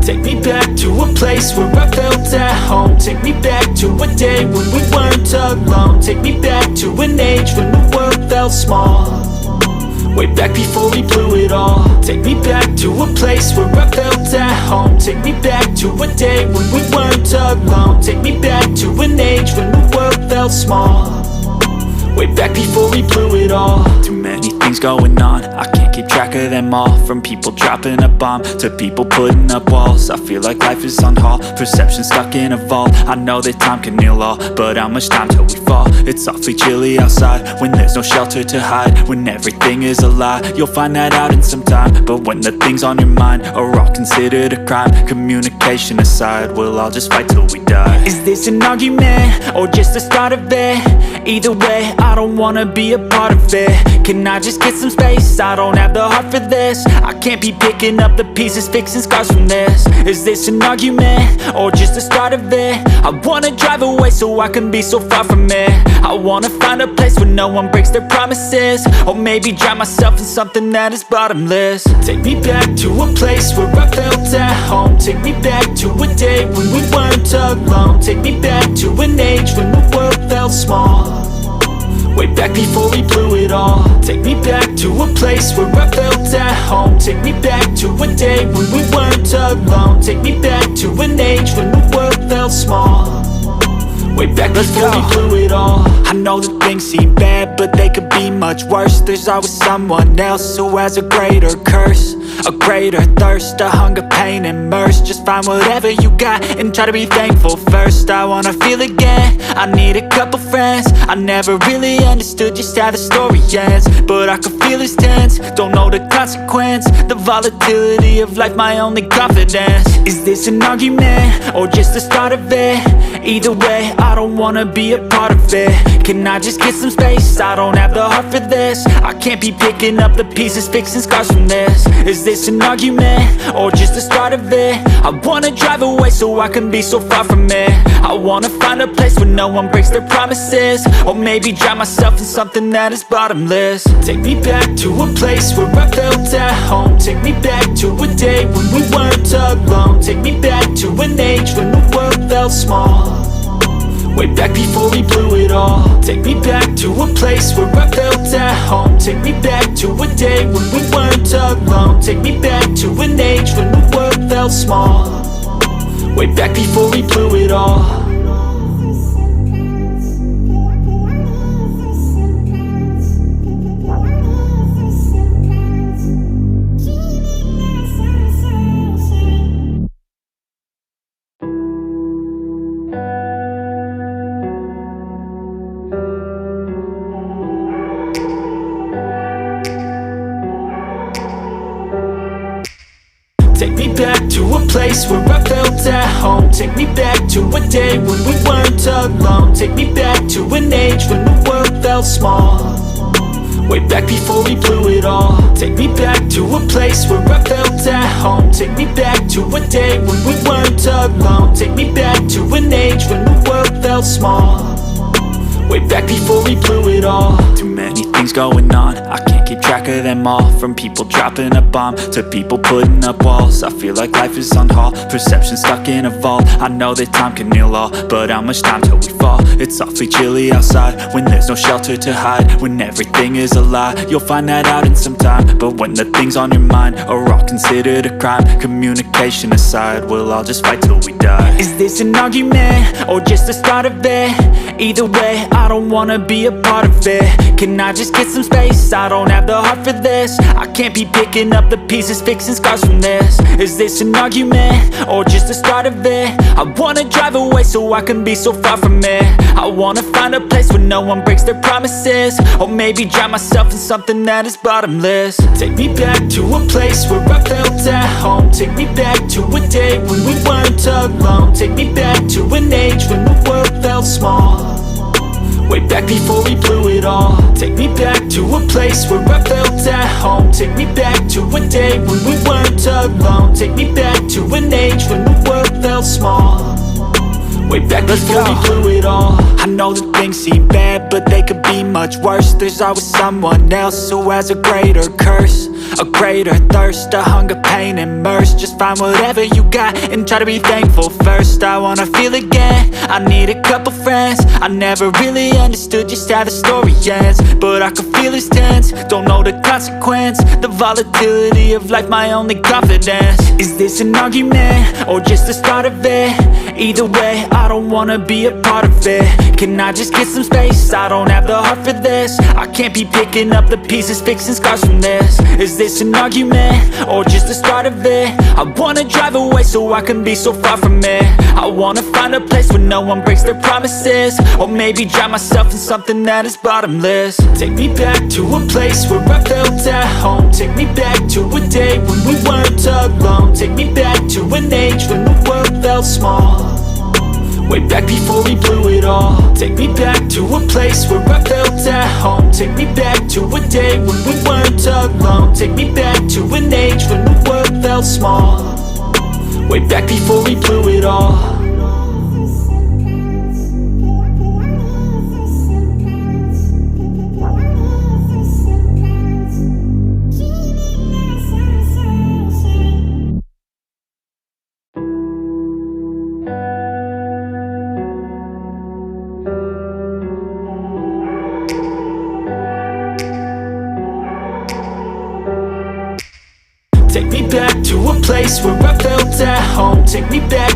Take me back to a place where I felt at home. Take me back to a day when we weren't alone. Take me back to an age when the world felt small, way back before we blew it all. Take me back to a place where I felt at home. Take me back to a day when we weren't alone. Take me back to an age when the world felt small, way back before we blew it all. Too many things going on, I can't keep track of them all. From people dropping a bomb to people putting up walls. I feel like life is on hold, perception stuck in a vault. I know that time can heal all, but how much time till we fall? It's awfully chilly outside when there's no shelter to hide. When everything is a lie, you'll find that out in some time. But when the things on your mind are all considered a crime, communication aside, we'll all just fight till we die. Is this an argument or just the start of it? Either way, I don't wanna be a part of it. Can I just get some space? I don't have the heart for this. I can't be picking up the pieces, fixing scars from this. Is this an argument or just the start of it? I wanna drive away so I can be so far from it. I wanna find a place where no one breaks their promises, or maybe drown myself in something that is bottomless. Take me back to a place where I felt at home. Take me back to a day when we weren't alone. Take me back to an age when the world felt small, way back before we blew it all. Take me back to a place where I felt at home. Take me back to a day when we weren't alone. Take me back to an age when the world felt small, way back before we blew it all. I know that things seem bad, but they could be much worse. There's always someone else who has a greater curse, a greater thirst, a hunger, pain, and mercy. Just find whatever you got and try to be thankful first. I wanna feel again, I need a couple friends. I never really understood just how the story ends, but I can feel it's tense, don't know the consequence. The volatility of life, my only confidence. Is this an argument or just the start of it? Either way, I don't wanna be a part of it. Can I just get some space? I don't have the heart for this. I can't be picking up the pieces, fixing scars from this. Is this an argument or just the start of it? I wanna drive away so I can be so far from it. I wanna find a place where no one breaks their promises, or maybe drown myself in something that is bottomless. Take me back to a place where I felt at home. Take me back to a day when we weren't alone. Take me back to an age when the world felt small, way back before we blew it all. Take me back to a place where I felt at home. Take me back to a day when we weren't alone. Take me back to an age when the world felt small, way back before we blew it all. Take me back to a place where I felt at home. Take me back to a day when we weren't alone. Take me back to an age when the world felt small, way back before we blew it all. Take me back to a place where I felt at home. Take me back to a day when we weren't alone. Take me back to an age when the world felt small, way back before we blew it all. Too many things going on, I can't keep track of them all. From people dropping a bomb to people putting up walls. I feel like life is on hold, perception stuck in a vault. I know that time can heal all, but how much time till we fall? It's awfully chilly outside when there's no shelter to hide. When everything is a lie, you'll find that out in some time. But when the things on your mind are all considered a crime, communication aside, we'll all just fight till we die. Is this an argument or just the start of it? Either way, I don't wanna be a part of it. Can I just get some space? I don't have the heart for this. I can't be picking up the pieces, fixing scars from this. Is this an argument or just the start of it? I wanna drive away so I can be so far from it. I wanna find a place where no one breaks their promises, or maybe drown myself in something that is bottomless. Take me back to a place where I felt at home. Take me back to a day when we weren't alone. Take me back to an age when the world felt small, way back before we blew it all. Take me back to a place where I felt at home. Take me back to a day when we weren't alone. Take me back to an age when the world felt small, way back before we blew it all. I know that things seem bad, but they could be much worse. There's always someone else who has a greater curse, a greater thirst, a hunger, pain, and mercy. Just find whatever you got and try to be thankful first. I wanna feel again, I need a couple friends. I never really understood just how the story ends, but I can feel it's tense, don't know the consequence. The volatility of life, my only confidence. Is this an argument, or just the start of it? Either way, I don't wanna be a part of it. Can I just get some space? I don't have the heart for this. I can't be picking up the pieces, fixing scars from this. Is this an argument, or just the start of it? I wanna drive away so I can be so far from it. I wanna find a place where no one breaks their promises, or maybe drown myself in something that is bottomless. Take me back to a place where I felt at home. Take me back to a day when we weren't alone. Take me back to an age when the world felt small, way back before we blew it all. Take me back to a place where I felt at home. Take me back to a day when we weren't alone. Take me back to an age when the world felt small, way back before we blew it all. Take me back to a place where I felt at home. Take me back